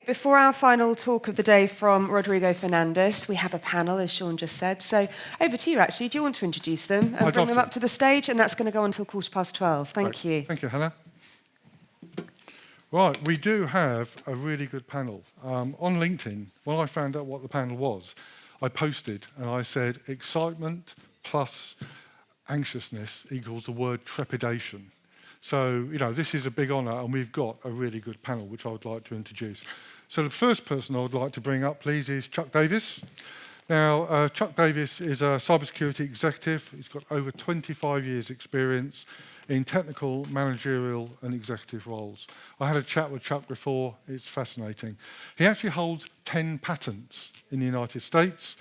Before our final talk of the day from Rodrigo Fernandez, we have a panel, as Sean just said. So over to you, actually. Do you want to introduce them and bring them up to the stage? And that's going to go until 12:15. Thank you. Thank you, Hannah. Right, we do have a really good panel. On LinkedIn, when I found out what the panel was, I posted and I said, excitement plus anxiousness equals the word trepidation. So, this is a big honour, and we've got a really good panel, which I would like to introduce. So the first person I would like to bring up, please, is Chuck Davis. Now, Chuck Davis is a cybersecurity executive. He's got over 25 years' experience in technical, managerial, and executive roles. I had a chat with Chuck before. It's fascinating. He actually holds 10 patents in the United States,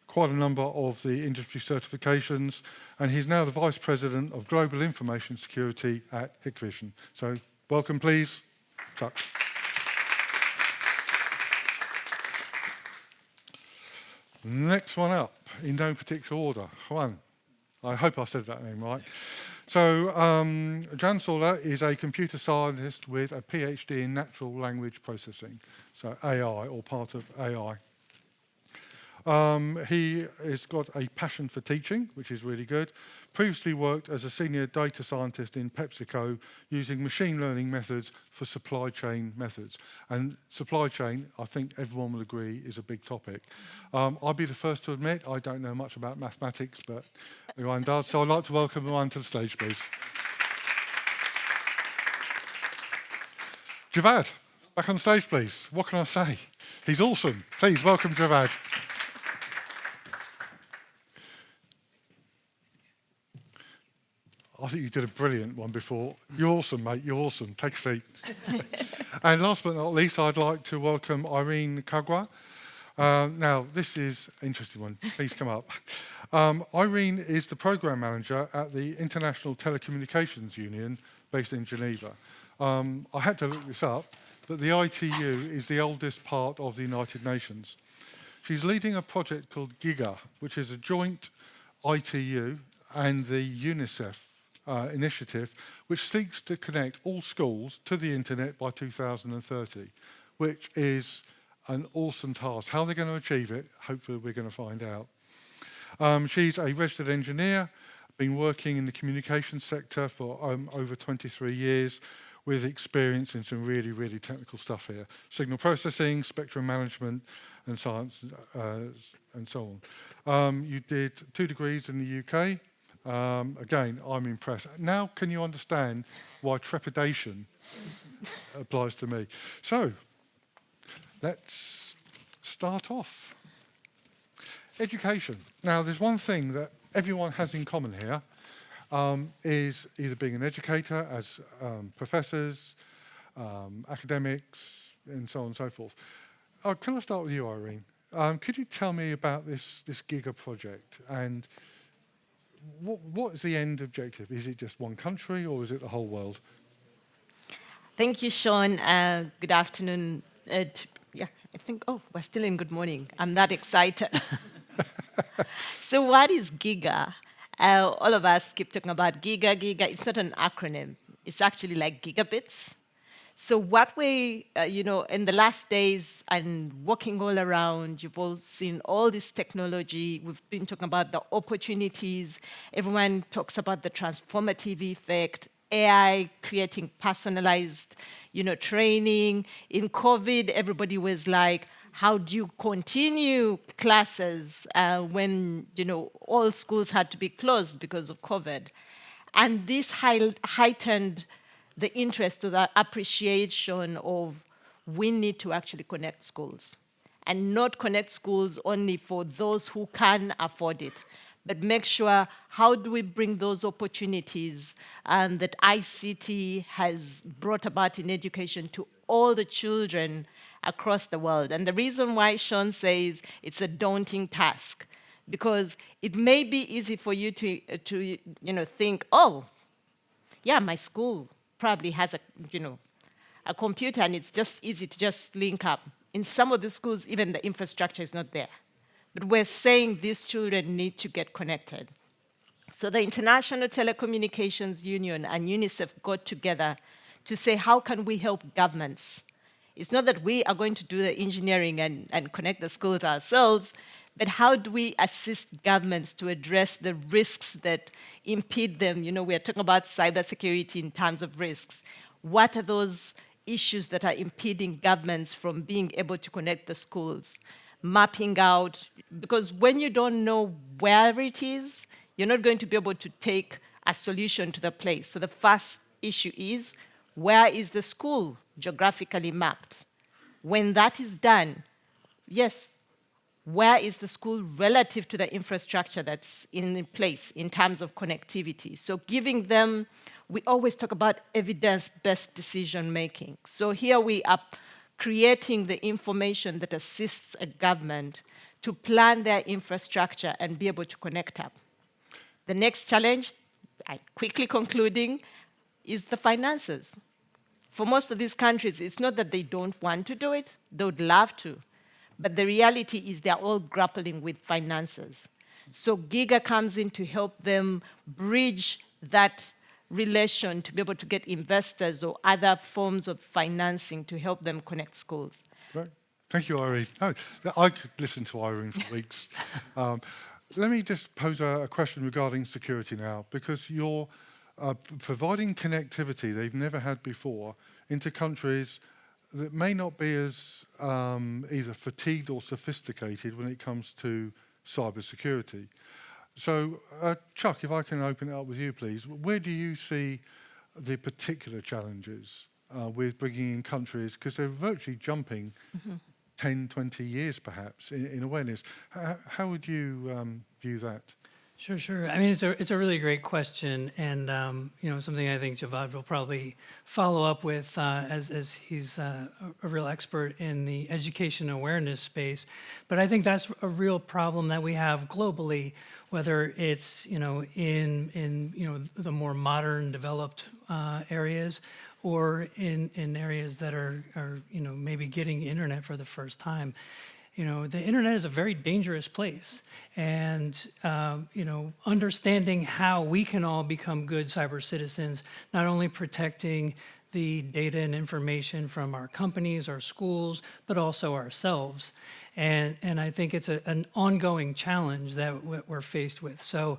quite a number of the industry certifications, and he's now the Vice President of Global Information Security at Hikvision. So, welcome, please, Chuck. Next one up, in no particular order, Juan. I hope I said that name right. So, Jan Sola is a computer scientist with a PhD in natural language processing, so AI, or part of AI. He has got a passion for teaching, which is really good. Previously worked as a senior data scientist in PepsiCo using machine learning methods for supply chain methods. And supply chain, I think everyone will agree, is a big topic. I'll be the first to admit I don't know much about mathematics, but everyone does. So I'd like to welcome everyone to the stage, please. Javad, back on stage, please. What can I say? He's awesome. Please welcome Javad. I think you did a brilliant one before. You're awesome, mate. You're awesome. Take a seat. And last but not least, I'd like to welcome Irene Kagwa. Now, this is an interesting one. Please come up. Irene is the program manager at the International Telecommunications Union based in Geneva. I had to look this up, but the ITU is the oldest part of the United Nations. She's leading a project called GIGA, which is a joint ITU and the UNICEF initiative, which seeks to connect all schools to the internet by 2030, which is an awesome task. How they're going to achieve it, hopefully we're going to find out. She's a registered engineer, been working in the communications sector for over 23 years, with experience in some really, really technical stuff here. Signal processing, spectrum management, and science, and so on. You did 2 degrees in the UK. Again, I'm impressed. Now can you understand why trepidation applies to me? So, let's start off. Education. Now, there's one thing that everyone has in common here, is either being an educator as professors, academics, and so on and so forth. Can I start with you, Irene? Could you tell me about this GIGA project, and what is the end objective? Is it just one country, or is it the whole world? Thank you, Sean. Good afternoon. I think, we're still in good morning. I'm that excited. So what is GIGA? All of us keep talking about GIGA. It's not an acronym. It's actually like gigabits. So what we, in the last days and walking all around, you've all seen all this technology. We've been talking about the opportunities. Everyone talks about the transformative effect, AI creating personalized, training. In COVID, everybody was like, how do you continue classes when, all schools had to be closed because of COVID? And this heightened the interest or the appreciation of we need to actually connect schools, and not connect schools only for those who can afford it, but make sure how do we bring those opportunities that ICT has brought about in education to all the children across the world. And the reason why Sean says it's a daunting task, because it may be easy for you to think, my school probably has a computer and it's just easy to just link up. In some of the schools, even the infrastructure is not there. But we're saying these children need to get connected. So the International Telecommunications Union and UNICEF got together to say, how can we help governments it's not that we are going to do the engineering and connect the schools ourselves, but how do we assist governments to address the risks that impede them? You know, we're talking about cybersecurity in terms of risks. What are those issues that are impeding governments from being able to connect the schools? Mapping out, because when you don't know where it is, you're not going to be able to take a solution to the place. So the first issue is, where is the school geographically mapped? When that is done, yes, where is the school relative to the infrastructure that's in place in terms of connectivity? So giving them, we always talk about evidence-based decision-making. So here we are creating the information that assists a government to plan their infrastructure and be able to connect up. The next challenge, quickly concluding, is the finances. For most of these countries, it's not that they don't want to do it, they would love to, but the reality is they're all grappling with finances. So GIGA comes in to help them bridge that relation to be able to get investors or other forms of financing to help them connect schools. Great. Thank you, Irene. Oh, I could listen to Irene for weeks. Let me just pose a question regarding security now, because you're providing connectivity they've never had before into countries that may not be as either fatigued or sophisticated when it comes to cybersecurity. So, Chuck, if I can open it up with you, please. Where do you see the particular challenges with bringing in countries, because they're virtually jumping 10, 20 years perhaps in awareness. How would you view that? Sure. I mean, it's a really great question, and something I think Javad will probably follow up with as he's a real expert in the education awareness space. But I think that's a real problem that we have globally, whether it's in the more modern, developed areas, or in areas that are maybe getting internet for the first time. The internet is a very dangerous place, and understanding how we can all become good cyber citizens, not only protecting the data and information from our companies, our schools, but also ourselves. And I think it's an ongoing challenge that we're faced with. So,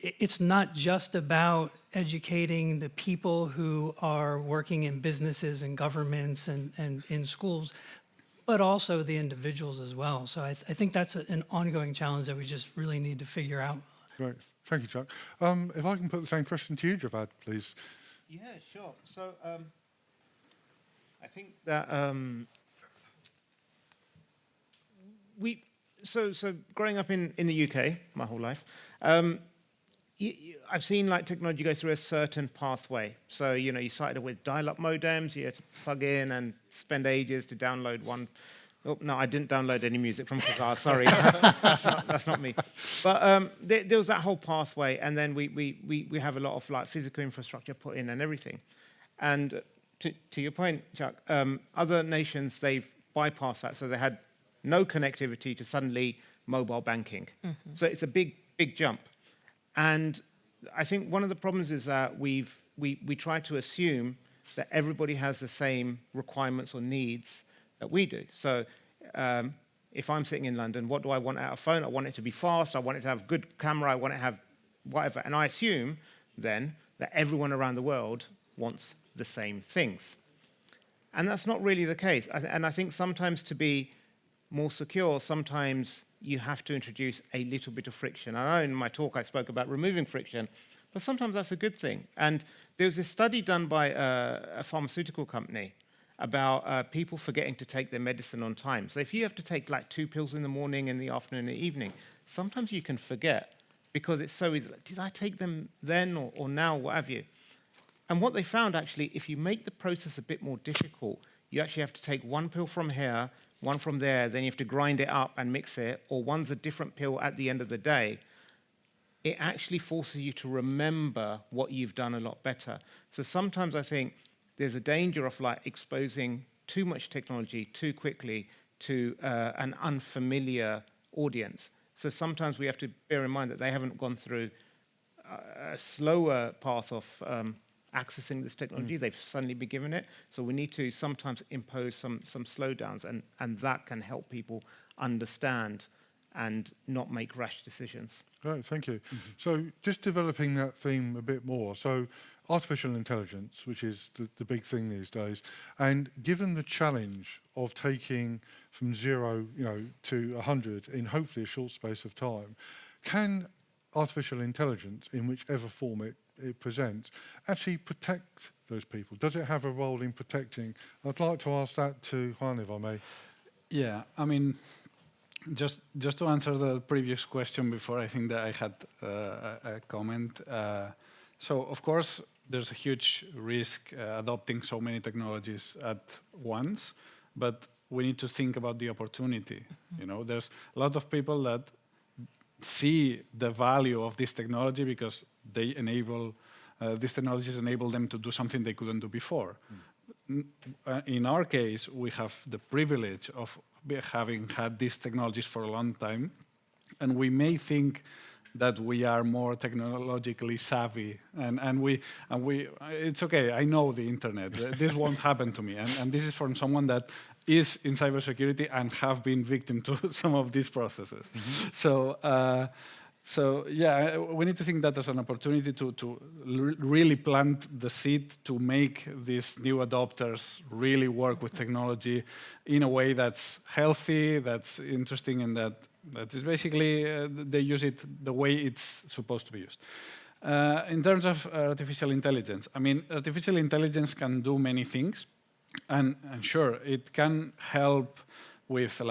it's not just about educating the people who are working in businesses and governments and in schools, but also the individuals as well. So I think that's an ongoing challenge that we just really need to figure out. Great. Thank you, Chuck. If I can put the same question to you, Javad, please. Yeah, sure. So I think that so growing up in the UK my whole life, I've seen technology go through a certain pathway. So you started with dial-up modems. You had to plug in and spend ages to download one. Oh no, I didn't download any music from Qatar. Sorry, that's not me. But there was that whole pathway, and then we have a lot of physical infrastructure put in and everything. And to your point, Chuck, other nations, they've bypassed that, so they had no connectivity to suddenly mobile banking. Mm-hmm. So it's a big jump. And I think one of the problems is that we try to assume that everybody has the same requirements or needs that we do. So if I'm sitting in London, what do I want out of a phone? I want it to be fast. I want it to have good camera. I want it to have whatever. And I assume then that everyone around the world wants the same things. And that's not really the case. And I think sometimes to be more secure, sometimes you have to introduce a little bit of friction. I know in my talk I spoke about removing friction, but sometimes that's a good thing. And there was a study done by a pharmaceutical company about people forgetting to take their medicine on time. So if you have to take 2 pills in the morning, in the afternoon, in the evening, sometimes you can forget because it's so easy. Did I take them then or now, what have you? And what they found actually, if you make the process a bit more difficult, you actually have to take 1 pill from here, 1 from there, then you have to grind it up and mix it, or one's a different pill at the end of the day. It actually forces you to remember what you've done a lot better. So sometimes I think there's a danger of exposing too much technology too quickly to an unfamiliar audience. So sometimes we have to bear in mind that they haven't gone through a slower path of accessing this technology. They've suddenly been given it. So we need to sometimes impose some slowdowns, and that can help people understand and not make rash decisions. Great, thank you. So just developing that theme a bit more. So artificial intelligence, which is the big thing these days, and given the challenge of taking from 0, to 100 in hopefully a short space of time, can artificial intelligence, in whichever form it presents, actually protect those people? Does it have a role in protecting? I'd like to ask that to Juan, if I may. Yeah, I mean, just to answer the previous question before, I think that I had a comment. So, of course, there's a huge risk adopting so many technologies at once, but we need to think about the opportunity. There's a lot of people that see the value of this technology because they enable, these technologies enable them to do something they couldn't do before. In our case, we have the privilege of having had these technologies for a long time, and we may think that we are more technologically savvy, and it's okay, I know the internet, this won't happen to me, and this is from someone that is in cybersecurity and have been victim to some of these processes. So yeah, we need to think that as an opportunity to really plant the seed to make these new adopters really work with technology in a way that's healthy, that's interesting, and that is basically they use it the way it's supposed to be used. In terms of artificial intelligence, I mean, artificial intelligence can do many things, and sure, it can help with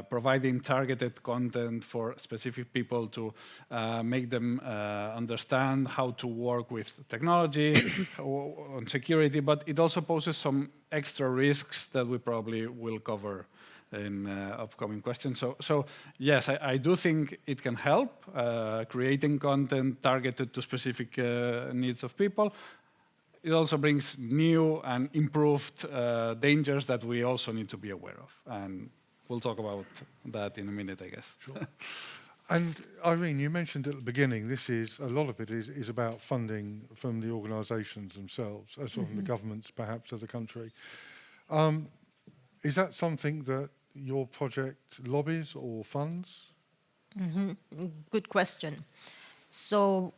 providing targeted content for specific people to make them understand how to work with technology on security, but it also poses some extra risks that we probably will cover in upcoming questions. So yes, I do think it can help creating content targeted to specific needs of people. It also brings new and improved dangers that we also need to be aware of. And we'll talk about that in a minute, I guess. Sure. And Irene, you mentioned at the beginning, a lot of it is about funding from the organisations themselves, as from the governments perhaps of the country. Is that something that your project lobbies or funds? Good question. So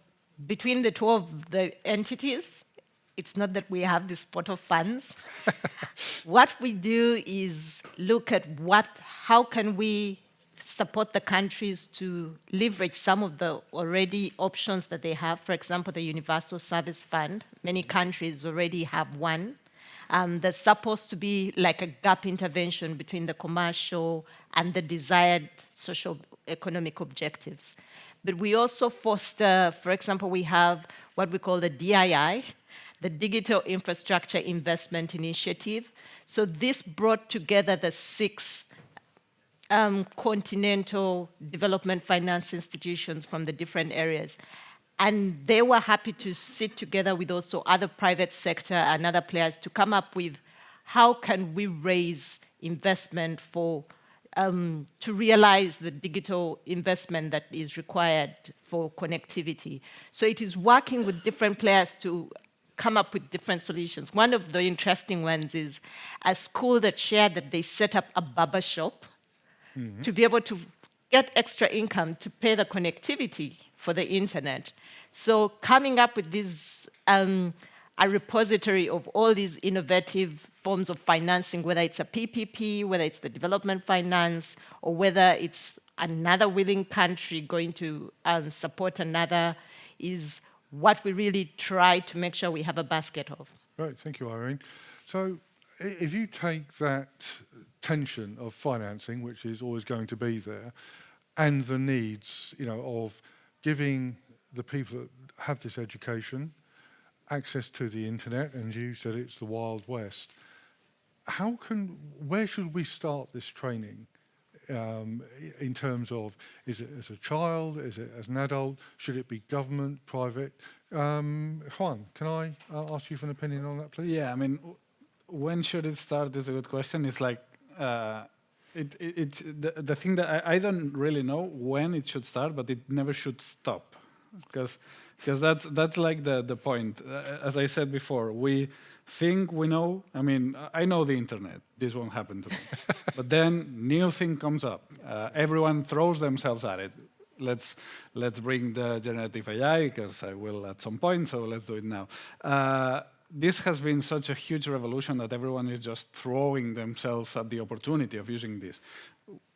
between the two of the entities, it's not that we have this pot of funds. What we do is look at how can we support the countries to leverage some of the already options that they have. For example, the Universal Service Fund. Many countries already have one. That's supposed to be like a gap intervention between the commercial and the desired social economic objectives. But we also foster, for example, we have what we call the DII, the Digital Infrastructure Investment Initiative. So this brought together the 6 continental development finance institutions from the different areas. And they were happy to sit together with also other private sector and other players to come up with how can we raise investment for to realize the digital investment that is required for connectivity. So it is working with different players to come up with different solutions. One of the interesting ones is a school that shared that they set up a barber shop to be able to get extra income to pay the connectivity for the internet. So coming up with this, a repository of all these innovative forms of financing, whether it's a PPP, whether it's the development finance, or whether it's another willing country going to support another, is what we really try to make sure we have a basket of. Right, thank you, Irene. So if you take that tension of financing, which is always going to be there, and the needs, of giving the people that have this education access to the internet, and you said it's the Wild West, where should we start this training? In terms of, is it as a child, is it as an adult, should it be government, private? Juan, can I ask you for an opinion on that, please? Yeah, I mean, when should it start is a good question. It's like, the thing that I don't really know when it should start, but it never should stop. Because because that's like the point. As I said before, we think we know. I mean, I know the internet. This won't happen to me. But then new thing comes up. Everyone throws themselves at it. Let's bring the generative AI, because I will at some point, so let's do it now. This has been such a huge revolution that everyone is just throwing themselves at the opportunity of using this.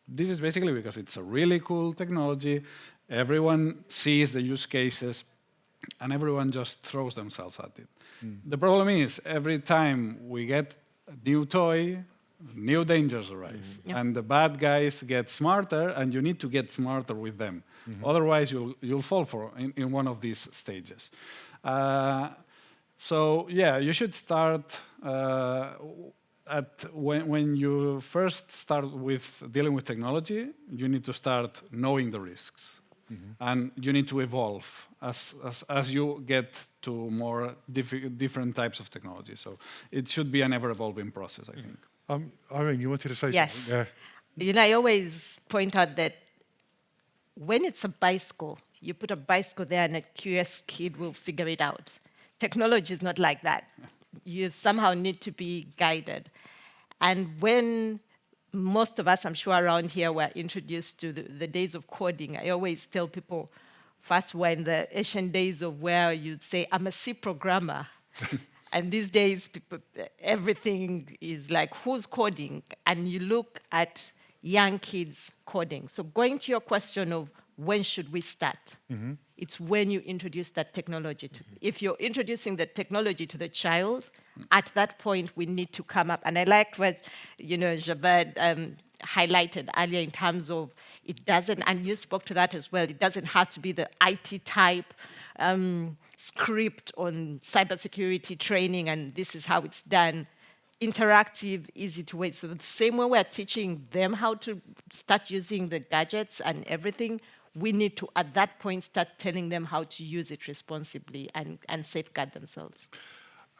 This is basically because it's a really cool technology. Everyone sees the use cases, and everyone just throws themselves at it. The problem is, every time we get a new toy, new dangers arise. Yep. And the bad guys get smarter, and you need to get smarter with them. Otherwise, you'll fall in one of these stages. So yeah, you should start when you first start with dealing with technology. You need to start knowing the risks, and you need to evolve as you get to more different types of technology. So it should be an ever-evolving process, I think. Irene, you wanted to say Yes. something? Yeah. You know, I always point out that when it's a bicycle, you put a bicycle there and a curious kid will figure it out. Technology is not like that. You somehow need to be guided. And when most of us, I'm sure around here, were introduced to the days of coding, I always tell people, first were in the ancient days of where you'd say, I'm a C programmer. And these days, people, everything is like, who's coding? And you look at young kids coding. So going to your question of when should we start? It's when you introduce that technology. If you're introducing the technology to the child, at that point, we need to come up. And I liked what, Javed highlighted earlier in terms of it doesn't, and you spoke to that as well, it doesn't have to be the IT type script on cybersecurity training, and this is how it's done. Interactive, easy to wait. So the same way we're teaching them how to start using the gadgets and everything, we need to, at that point, start telling them how to use it responsibly and safeguard themselves.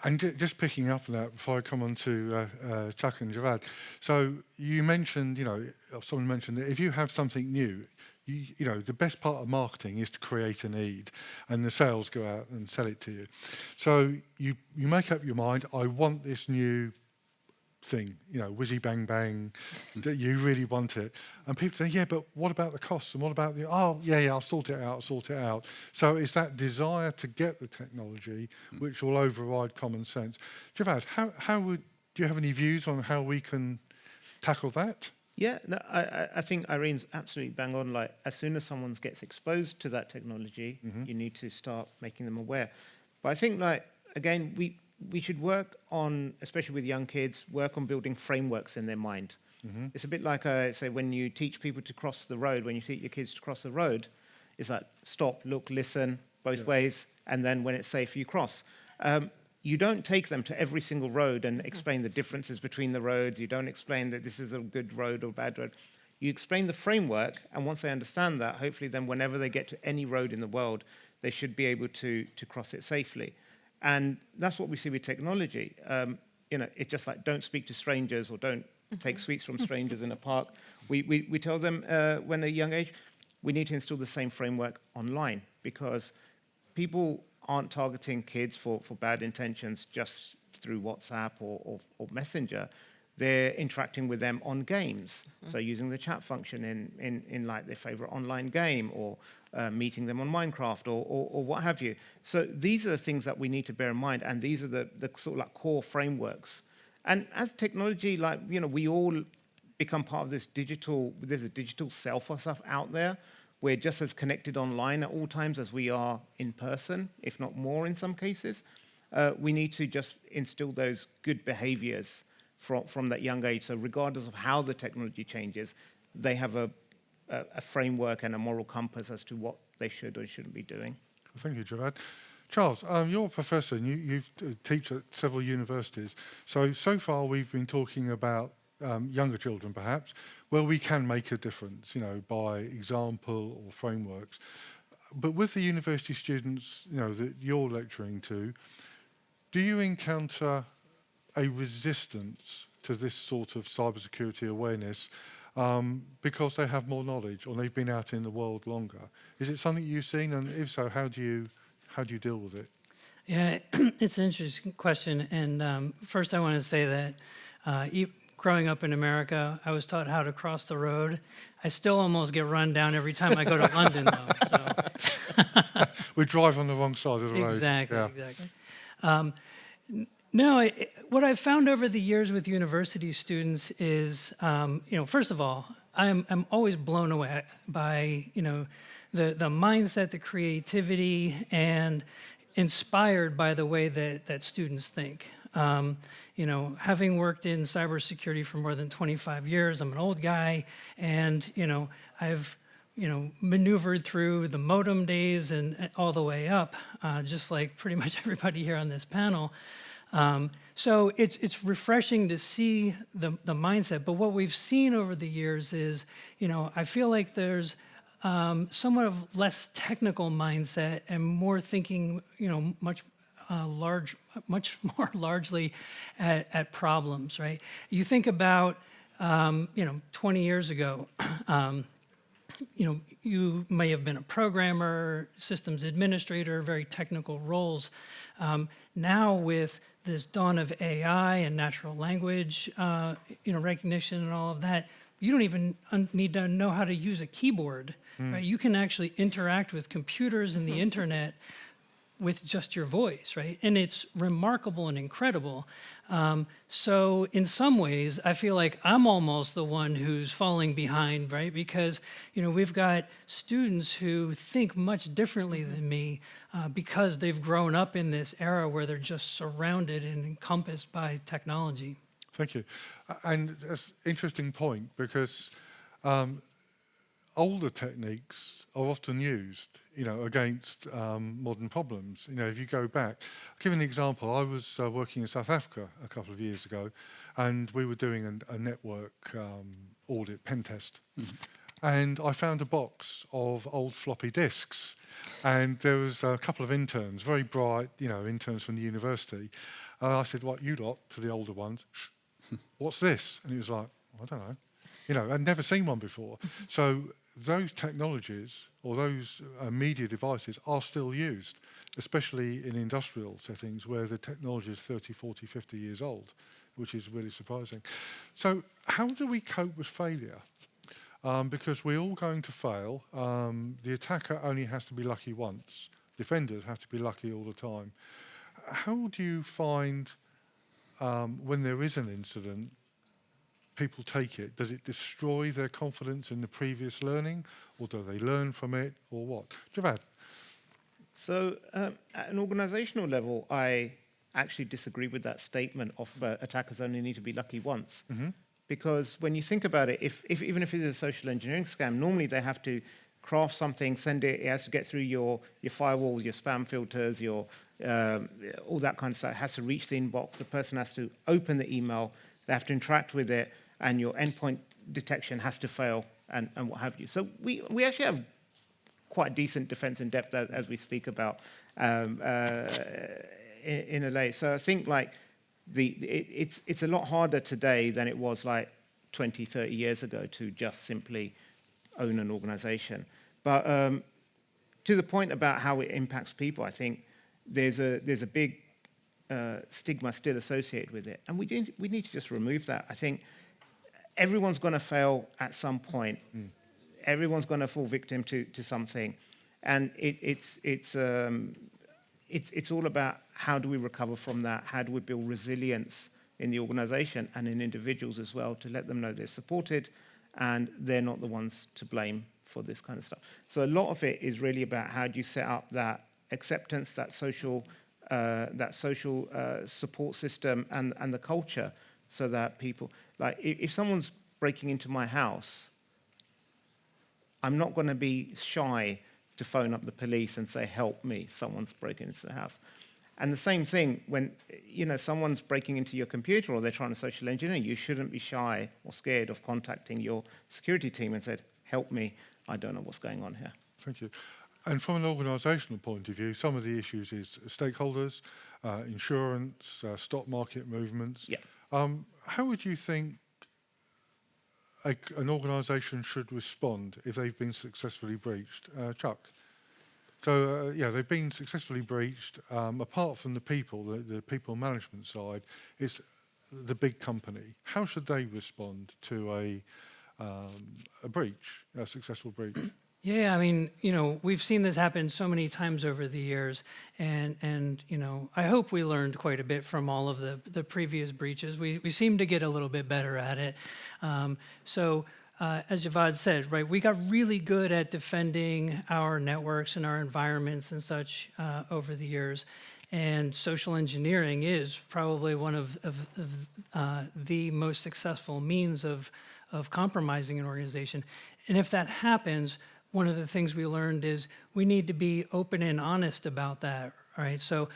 And just picking up on that before I come on to Chuck and Javad. So you mentioned, someone mentioned that if you have something new, the best part of marketing is to create a need, and the sales go out and sell it to you. So you make up your mind, I want this new thing, whizzy bang bang, that you really want it. And people say, yeah, but what about the costs? And what about I'll sort it out. So it's that desire to get the technology which will override common sense. Javad, do you have any views on how we can tackle that? Yeah, no, I think Irene's absolutely bang on. Like, as soon as someone gets exposed to that technology, you need to start making them aware. But I think, again, we should work on, especially with young kids, work on building frameworks in their mind. It's a bit like, say, when you teach people to cross the road, when you teach your kids to cross the road, it's like stop, look, listen, both ways, and then when it's safe, you cross. You don't take them to every single road and explain the differences between the roads. You don't explain that this is a good road or bad road. You explain the framework, and once they understand that, hopefully then whenever they get to any road in the world, they should be able to cross it safely. And that's what we see with technology. It's just like, don't speak to strangers or don't take sweets from strangers in a park. We tell them when they're young age, we need to install the same framework online, because people aren't targeting kids for bad intentions just through WhatsApp or Messenger. They're interacting with them on games. So using the chat function in like their favorite online game, or meeting them on Minecraft or what have you. So these are the things that we need to bear in mind, and these are the sort of like core frameworks. And as technology, we all become part of this there's a digital self or stuff out there. We're just as connected online at all times as we are in person, if not more in some cases. We need to just instill those good behaviors from that young age. So regardless of how the technology changes, they have a framework and a moral compass as to what they should or shouldn't be doing. Thank you, Javad. Charles, you're a professor and you teach at several universities. So far we've been talking about younger children, perhaps, where we can make a difference, by example or frameworks. But with the university students, that you're lecturing to, do you encounter a resistance to this sort of cybersecurity awareness because they have more knowledge or they've been out in the world longer? Is it something you've seen? And if so, how do How do you deal with it? Yeah, it's an interesting question. And first, I want to say that growing up in America, I was taught how to cross the road. I still almost get run down every time I go to London, though. So. We drive on the wrong side of the road. Exactly, Yeah. exactly. No, what I've found over the years with university students is, first of all, I'm always blown away by, the mindset, the creativity, and inspired by the way that students think. Having worked in cybersecurity for more than 25 years, I'm an old guy, and, I've maneuvered through the modem days and all the way up, just like pretty much everybody here on this panel. So it's refreshing to see the mindset. But what we've seen over the years is, I feel like there's somewhat of less technical mindset and more thinking, much more largely at problems, right? You think about, 20 years ago. You may have been a programmer, systems administrator, very technical roles. Now with this dawn of AI and natural language, recognition and all of that, you don't even need to know how to use a keyboard. Right? You can actually interact with computers and the internet with just your voice, right? And it's remarkable and incredible. So in some ways, I feel like I'm almost the one who's falling behind, right? Because, we've got students who think much differently than me because they've grown up in this era where they're just surrounded and encompassed by technology. Thank you. And that's an interesting point because older techniques are often used, against modern problems. If you go back, I'll give you an example. I was working in South Africa a couple of years ago, and we were doing a network audit, pen test. And I found a box of old floppy disks, and there was a couple of interns, very bright, interns from the university. I said, "What, you lot," to the older ones, "what's this?" And he was like, "I don't know." I'd never seen one before. So those technologies or those media devices are still used, especially in industrial settings where the technology is 30, 40, 50 years old, which is really surprising. So how do we cope with failure? Because we're all going to fail. The attacker only has to be lucky once. Defenders have to be lucky all the time. How do you find when there is an incident, people take it? Does it destroy their confidence in the previous learning, or do they learn from it, or what? Javad? So at an organizational level, I actually disagree with that statement of attackers only need to be lucky once. Because when you think about it, even if it is a social engineering scam, normally they have to craft something, send it, it has to get through your firewall, your spam filters, your all that kind of stuff. It has to reach the inbox. The person has to open the email. They have to interact with it, and your endpoint detection has to fail, and what have you. So we actually have quite decent defense in depth as we speak about in LA. So I think like it's a lot harder today than it was like 20, 30 years ago to just simply own an organization. But to the point about how it impacts people, I think there's a big stigma still associated with it, and we need to just remove that. I think everyone's going to fail at some point. Everyone's going to fall victim to something, and it's all about how do we recover from that? How do we build resilience in the organization and in individuals as well to let them know they're supported and they're not the ones to blame for this kind of stuff. So a lot of it is really about how do you set up that acceptance, that social support system and the culture so that people, like if someone's breaking into my house, I'm not going to be shy to phone up the police and say, "Help me, someone's breaking into the house." And the same thing when someone's breaking into your computer or they're trying to social engineer, you shouldn't be shy or scared of contacting your security team and said, "Help me, I don't know what's going on here." Thank you. And from an organisational point of view, some of the issues is stakeholders, insurance, stock market movements. Yeah. How would you think an organisation should respond if they've been successfully breached? Chuck? So, yeah, they've been successfully breached. Apart from the people, the people management side, it's the big company. How should they respond to a breach, a successful breach? Yeah, I mean, we've seen this happen so many times over the years, and I hope we learned quite a bit from all of the previous breaches. We seem to get a little bit better at it. As Javad said, right, we got really good at defending our networks and our environments and such over the years. And social engineering is probably one of the most successful means of compromising an organization. And if that happens, one of the things we learned is we need to be open and honest about that, right? So,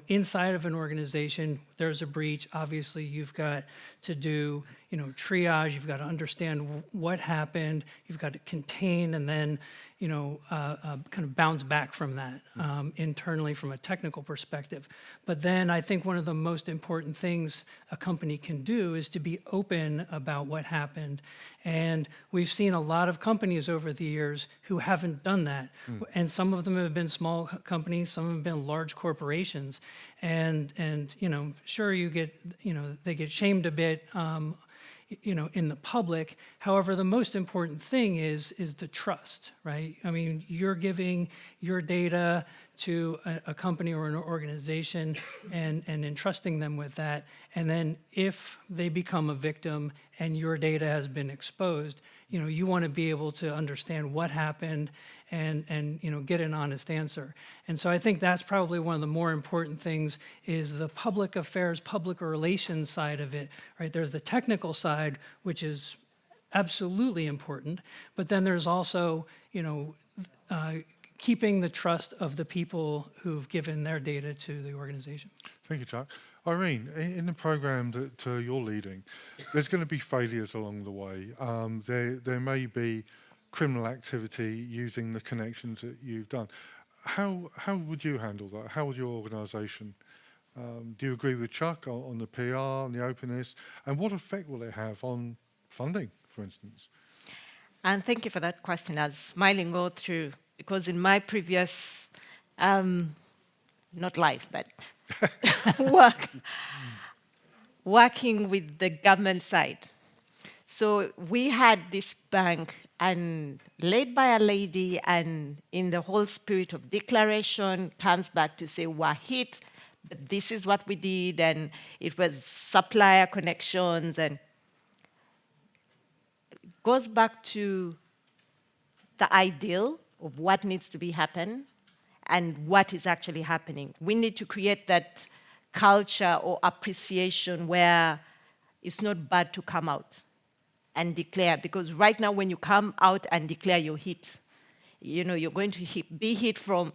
inside of an organization, there's a breach. Obviously, you've got to do, triage. You've got to understand what happened. You've got to contain and then, kind of bounce back from that internally from a technical perspective. But then I think one of the most important things a company can do is to be open about what happened. And we've seen a lot of companies over the years who haven't done that. And some of them have been small companies, some have been large corporations. And sure, you get, they get shamed a bit, in the public. However, the most important thing is the trust, right? I mean, you're giving your data to a company or an organization and entrusting them with that. And then if they become a victim and your data has been exposed, you want to be able to understand what happened and get an honest answer. And so I think that's probably one of the more important things is the public affairs, public relations side of it, right? There's the technical side, which is absolutely important, but then there's also, keeping the trust of the people who've given their data to the organization. Thank you, Chuck. Irene, in the program that you're leading, there's going to be failures along the way. There may be criminal activity using the connections that you've done. How would you handle that? How would your organisation? Do you agree with Chuck on the PR and the openness? And what effect will it have on funding, for instance? And thank you for that question. I was smiling all through, because in my previous, not life, but working with the government side. So we had this bank, and led by a lady, and in the whole spirit of declaration, comes back to say, we're hit, but this is what we did, and it was supplier connections, and it goes back to the ideal of what needs to be happen and what is actually happening. We need to create that culture or appreciation where it's not bad to come out and declare, because right now when you come out and declare you're hit, you're going to be hit from,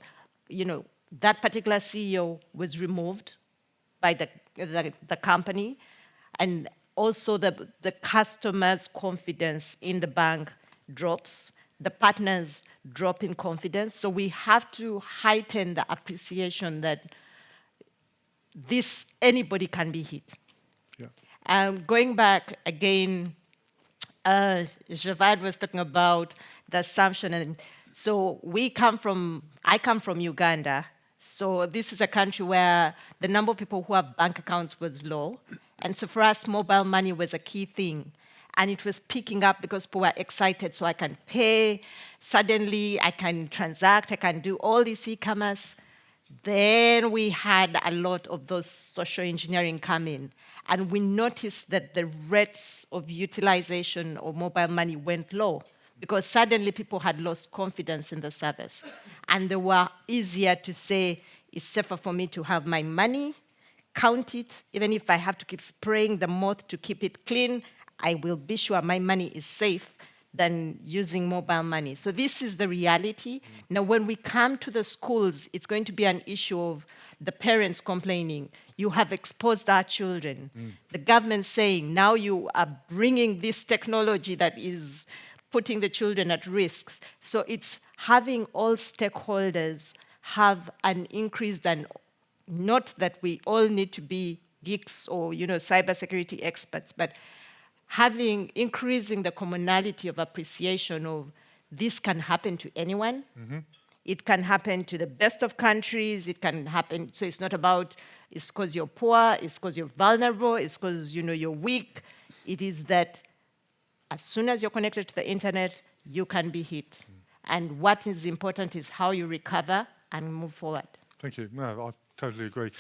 that particular CEO was removed by the company, and also the customer's confidence in the bank drops, the partners drop in confidence. So we have to heighten the appreciation that anybody can be hit. Yeah. Going back again, Javad was talking about the assumption, and so I come from Uganda. So this is a country where the number of people who have bank accounts was low. And so for us, mobile money was a key thing. And it was picking up because people were excited, so I can pay, suddenly I can transact, I can do all this e-commerce. Then we had a lot of those social engineering come in. And we noticed that the rates of utilization of mobile money went low because suddenly people had lost confidence in the service. And they were easier to say, it's safer for me to have my money, count it, even if I have to keep spraying the moth to keep it clean, I will be sure my money is safe than using mobile money. So this is the reality. Now, when we come to the schools, it's going to be an issue of the parents complaining, you have exposed our children. The government saying, now you are bringing this technology that is putting the children at risk. So it's having all stakeholders have an increase, and not that we all need to be geeks or cybersecurity experts, but increasing the commonality of appreciation of this can happen to anyone. It can happen to the best of countries. It can happen, so it's not about, it's because you're poor, it's because you're vulnerable, it's because you're weak. It is that as soon as you're connected to the internet, you can be hit. And what is important is how you recover and move forward. Thank you. No, I totally agree.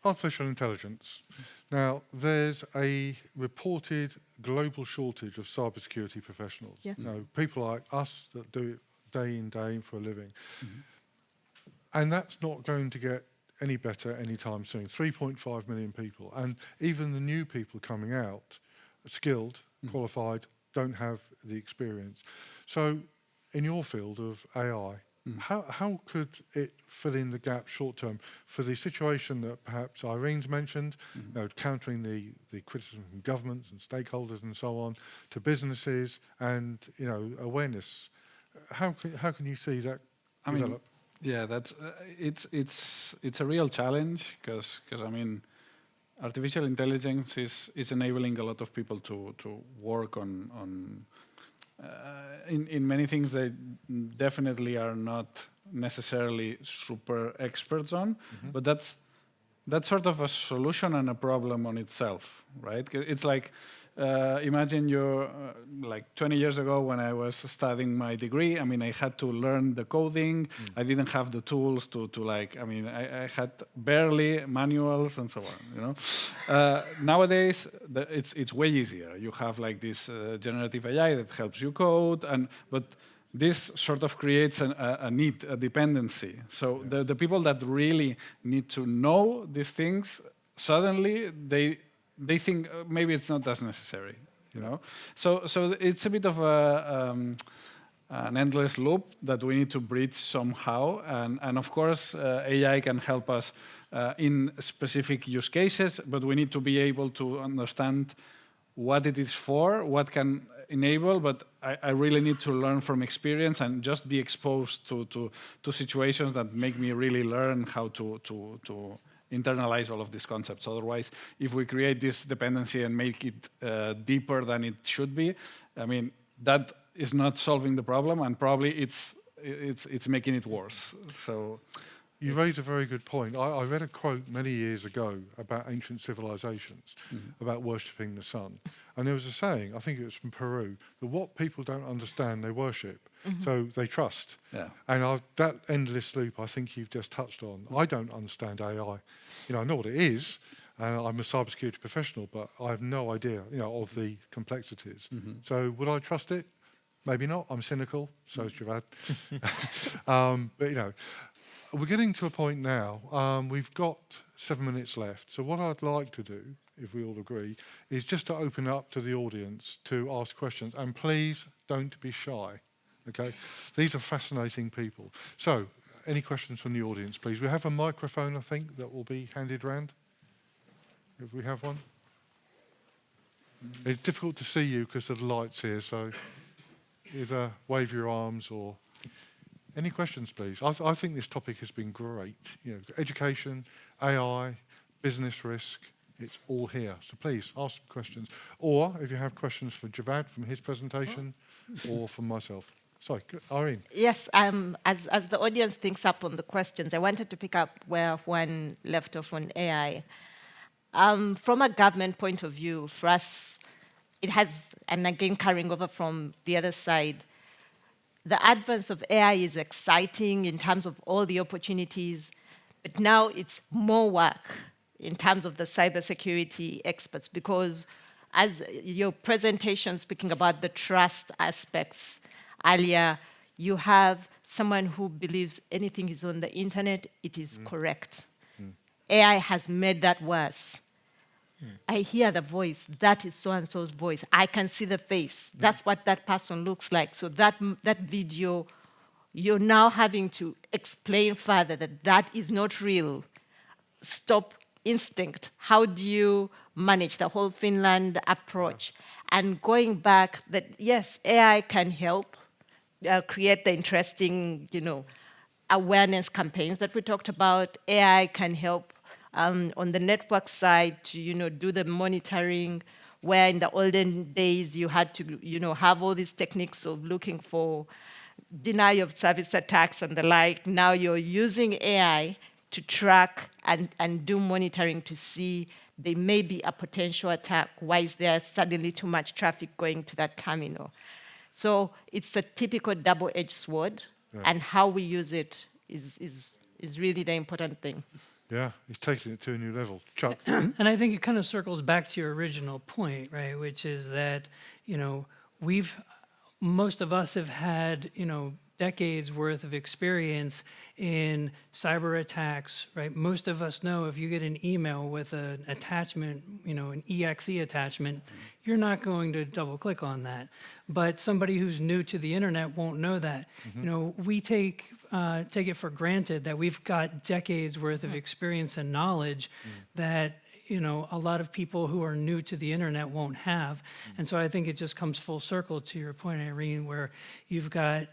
Artificial intelligence. Now, there's a reported global shortage of cybersecurity professionals. Yeah. People like us that do it day in, day in for a living. And that's not going to get any better anytime soon. 3.5 million people. And even the new people coming out, skilled, qualified, don't have the experience. So in your field of AI, how could it fill in the gap short term for the situation that perhaps Irene's mentioned, countering the criticism from governments and stakeholders and so on, to businesses and awareness? How can you see that develop? Yeah, that's it's a real challenge because I mean, artificial intelligence is enabling a lot of people to work on in many things they definitely are not necessarily super experts on, but that's sort of a solution and a problem on itself, right? It's like, imagine you're like 20 years ago when I was studying my degree, I mean, I had to learn the coding. I didn't have the tools to like, I mean, I had barely manuals and so on, Nowadays, it's way easier. You have like this generative AI that helps you code, but this sort of creates a need, a dependency. So the people that really need to know these things, suddenly they think maybe it's not as necessary, So it's a bit of an endless loop that we need to bridge somehow. And of course, AI can help us in specific use cases, but we need to be able to understand what it is for, what can enable, but I really need to learn from experience and just be exposed to situations that make me really learn how to internalize all of these concepts. Otherwise, if we create this dependency and make it deeper than it should be, I mean, that is not solving the problem, and probably it's making it worse. So you raise a very good point. I read a quote many years ago about ancient civilizations, about worshipping the sun. And there was a saying, I think it was from Peru, that what people don't understand, they worship. So they trust. Yeah. And that endless loop I think you've just touched on. I don't understand AI. I know what it is, and I'm a cybersecurity professional, but I have no idea, of the complexities. So would I trust it? Maybe not. I'm cynical, so is Javad. But, we're getting to a point now. We've got 7 minutes left. So what I'd like to do, if we all agree, is just to open up to the audience to ask questions. And please don't be shy, okay? These are fascinating people. So any questions from the audience, please? We have a microphone, I think, that will be handed round. If we have one. It's difficult to see you because of the lights here, so either wave your arms or... Any questions, please? I think this topic has been great. Education, AI, business risk, it's all here. So please, ask some questions. Or if you have questions for Javad from his presentation or from myself. Sorry, Irene. Yes, as the audience thinks up on the questions, I wanted to pick up where Juan left off on AI. From a government point of view, for us, it has, and again carrying over from the other side, the advance of AI is exciting in terms of all the opportunities, but now it's more work in terms of the cybersecurity experts, because as your presentation speaking about the trust aspects earlier, you have someone who believes anything is on the internet, it is correct. AI has made that worse. I hear the voice, that is so-and-so's voice. I can see the face. That's what that person looks like. So that video, you're now having to explain further that that is not real. Stop instinct. How do you manage the whole Finland approach? And going back, that yes, AI can help create the interesting, awareness campaigns that we talked about. AI can help on the network side to, do the monitoring, where in the olden days you had to, have all these techniques of looking for denial of service attacks and the like, now you're using AI to track and do monitoring to see there may be a potential attack. Why is there suddenly too much traffic going to that terminal? So it's a typical double-edged sword, and how we use it is really the important thing. Yeah, he's taking it to a new level. Chuck? And I think it kind of circles back to your original point, right? Which is that, most of us have had, decades worth of experience in cyber attacks, right? Most of us know if you get an email with an attachment, an EXE attachment, you're not going to double click on that. But somebody who's new to the internet won't know that. We take it for granted that we've got decades worth of experience and knowledge that a lot of people who are new to the internet won't have. And so I think it just comes full circle to your point, Irene, where you've got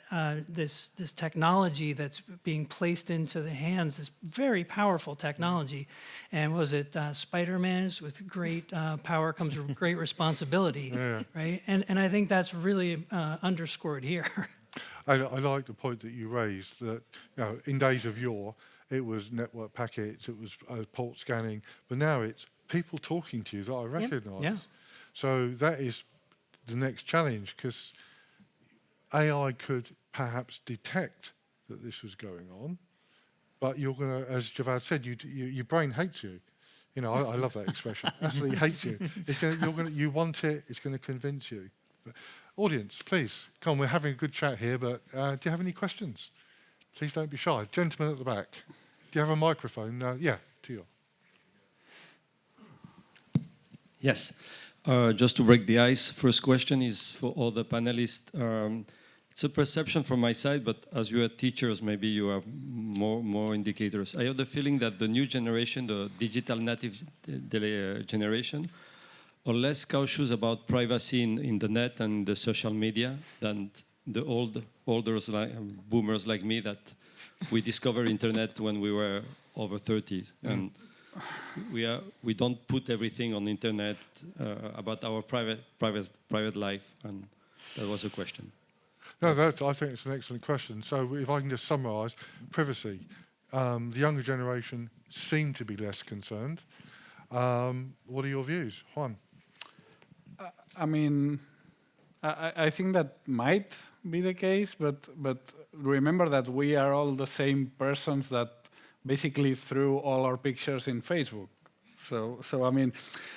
this technology that's being placed into the hands, this very powerful technology. And was it Spider-Man's? With great power comes great responsibility, right? And I think that's really underscored here. I like the point that you raised, that in days of yore, it was network packets, it was port scanning, but now it's people talking to you that I recognise. Yeah. So that is the next challenge, because AI could perhaps detect that this was going on, but you're going to, as Javad said, your brain hates you. I love that expression. Absolutely hates you. You want it. It's going to convince you. But audience, please come on. We're having a good chat here, but do you have any questions? Please don't be shy. Gentleman at the back. Do you have a microphone? Yeah, to you. Yes. Just to break the ice, first question is for all the panelists. It's a perception from my side, but as you are teachers, maybe you have more indicators. I have the feeling that the new generation, the digital native generation, are less cautious about privacy in the net and the social media than the olders, boomers like me, that we discovered internet when we were over 30, and we don't put everything on the internet about our private life, and that was a question. No, I think it's an excellent question. So if I can just summarise, privacy. The younger generation seem to be less concerned. What are your views, Juan? I think that might be the case, but remember that we are all the same persons that basically threw all our pictures in Facebook. So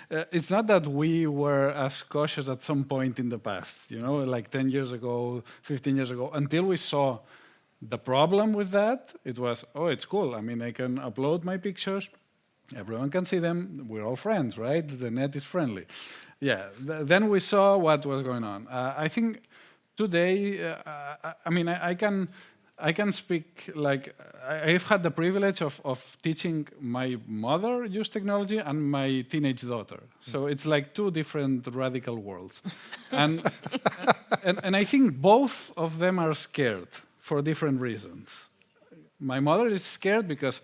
it's not that we were as cautious at some point in the past, like 10 years ago, 15 years ago, until we saw the problem with that. It was, it's cool. I can upload my pictures. Everyone can see them. We're all friends, right? The net is friendly. Yeah, then we saw what was going on. I think today, I can speak, like, I've had the privilege of teaching my mother use technology and my teenage daughter. So it's like two different radical worlds. and I think both of them are scared for different reasons. My mother is scared because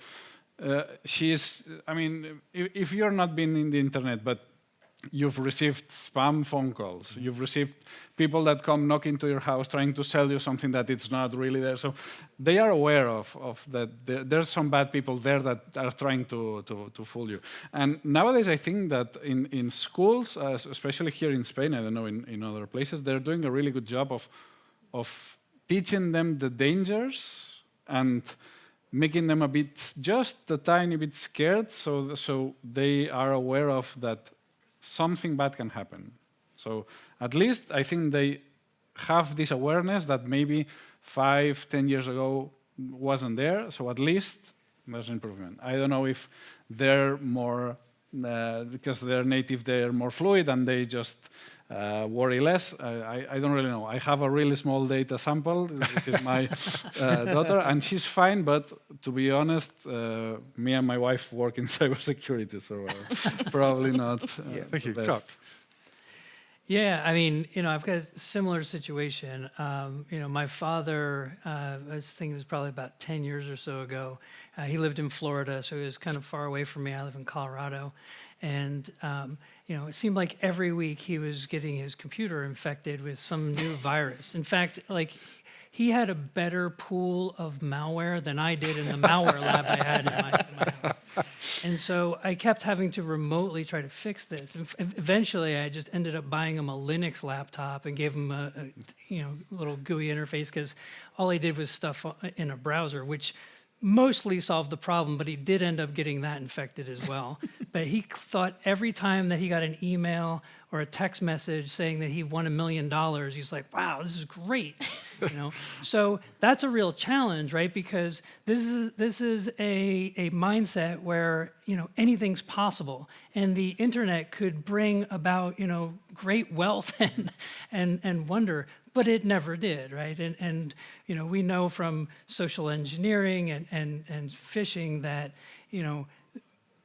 if you're not been in the internet, but you've received spam phone calls. You've received people that come knocking to your house trying to sell you something that it's not really there. So they are aware of that. There's some bad people there that are trying to fool you. And nowadays, I think that in schools, especially here in Spain, I don't know in other places, they're doing a really good job of teaching them the dangers and making them just a tiny bit scared, so they are aware of that something bad can happen. So at least I think they have this awareness that maybe 5-10 years ago wasn't there. So at least there's improvement. I don't know if they're more, because they're native, they're more fluid and they just worry less. I don't really know. I have a really small data sample, which is my daughter, and she's fine, but to be honest, me and my wife work in cybersecurity, so probably not. Thank you, best. Chuck. Yeah, I've got a similar situation. My father, I think it was probably about 10 years or so ago, he lived in Florida, so he was kind of far away from me. I live in Colorado. And, it seemed like every week he was getting his computer infected with some new virus. In fact, he had a better pool of malware than I did in the malware lab I had in my house. And so I kept having to remotely try to fix this. And eventually, I just ended up buying him a Linux laptop and gave him a little GUI interface, because all he did was stuff in a browser, which mostly solved the problem, but he did end up getting that infected as well. But he thought every time that he got an email or a text message saying that he won $1 million, he's like, wow, this is great. So that's a real challenge, right? Because this is a mindset where anything's possible, and the internet could bring about great wealth and wonder. But it never did, right? And we know from social engineering and phishing that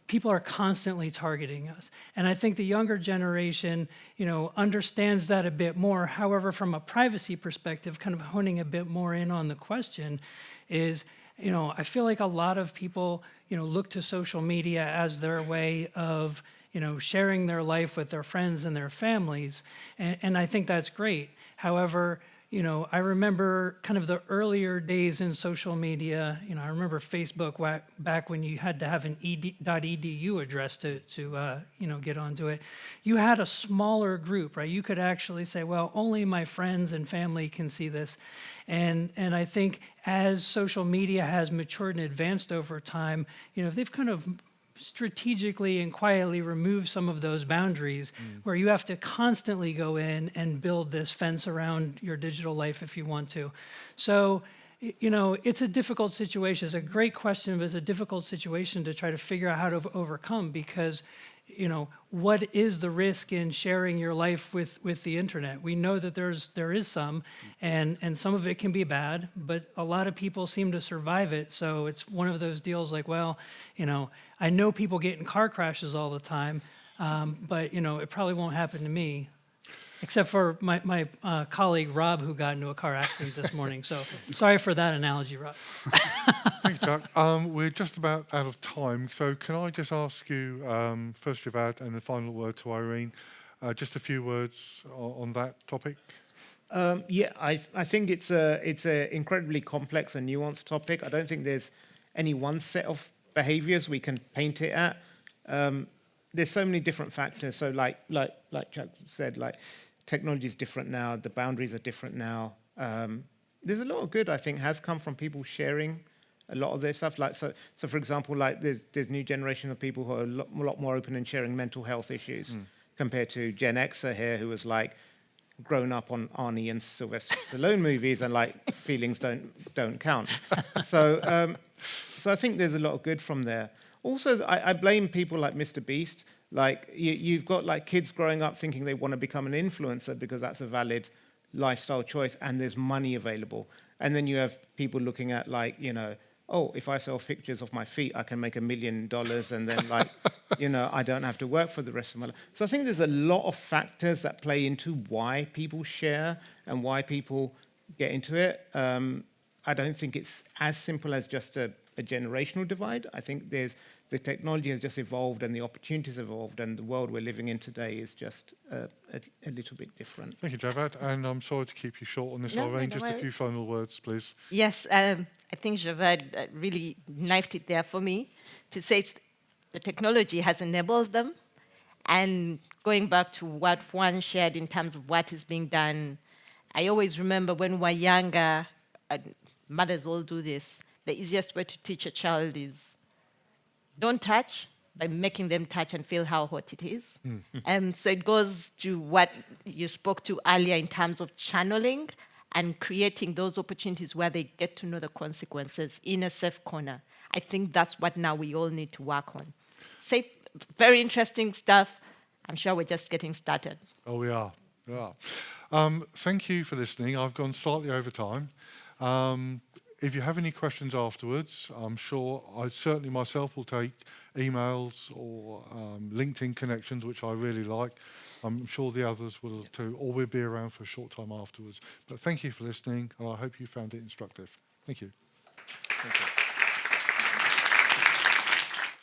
people are constantly targeting us. And I think the younger generation understands that a bit more. However, from a privacy perspective, kind of honing a bit more in on the question is, I feel like a lot of people look to social media as their way of sharing their life with their friends and their families, and I think that's great. However, I remember kind of the earlier days in social media. I remember Facebook back when you had to have an .edu address to get onto it. You had a smaller group, right? You could actually say, well, only my friends and family can see this. And I think as social media has matured and advanced over time, they've kind of strategically and quietly remove some of those boundaries where you have to constantly go in and build this fence around your digital life if you want to. So, it's a difficult situation. It's a great question, but it's a difficult situation to try to figure out how to overcome, because what is the risk in sharing your life with the internet? We know that there is some, and some of it can be bad, but a lot of people seem to survive it. So it's one of those deals like, well, I know people get in car crashes all the time, but it probably won't happen to me. Except for my colleague, Rob, who got into a car accident this morning. So sorry for that analogy, Rob. Thanks, Jack. We're just about out of time. So can I just ask you, first Javad, and the final word to Irene, just a few words on that topic? I think it's a incredibly complex and nuanced topic. I don't think there's any one set of behaviors we can paint it at. There's so many different factors. So like Chuck said, technology is different now. The boundaries are different now. There's a lot of good, I think, has come from people sharing a lot of their stuff. So for example, there's new generation of people who are a lot more open in sharing mental health issues compared to Gen Xer here, who was grown up on Arnie and Sylvester Stallone movies, and feelings don't count. So I think there's a lot of good from there. Also, I blame people like Mr. Beast. You've got kids growing up thinking they want to become an influencer because that's a valid lifestyle choice, and there's money available. And then you have people looking at if I sell pictures of my feet, I can make $1 million, and then I don't have to work for the rest of my life. So I think there's a lot of factors that play into why people share and why people get into it. I don't think it's as simple as just a generational divide. I think the technology has just evolved, and the opportunities have evolved, and the world we're living in today is just a little bit different. Thank you, Javad, and I'm sorry to keep you short on this, Irene. Just a few final words, please. Yes, I think Javad really knifed it there for me to say the technology has enabled them. And going back to what Juan shared in terms of what is being done, I always remember when we were younger, mothers all do this, the easiest way to teach a child is don't touch, by making them touch and feel how hot it is. So it goes to what you spoke to earlier in terms of channeling and creating those opportunities where they get to know the consequences in a safe corner. I think that's what now we all need to work on. Safe, very interesting stuff. I'm sure we're just getting started. Oh, we are. Thank you for listening. I've gone slightly over time. If you have any questions afterwards, I'm sure I certainly myself will take emails or LinkedIn connections, which I really like. I'm sure the others will too, or we'll be around for a short time afterwards. But thank you for listening, and I hope you found it instructive. Thank you. Thank you.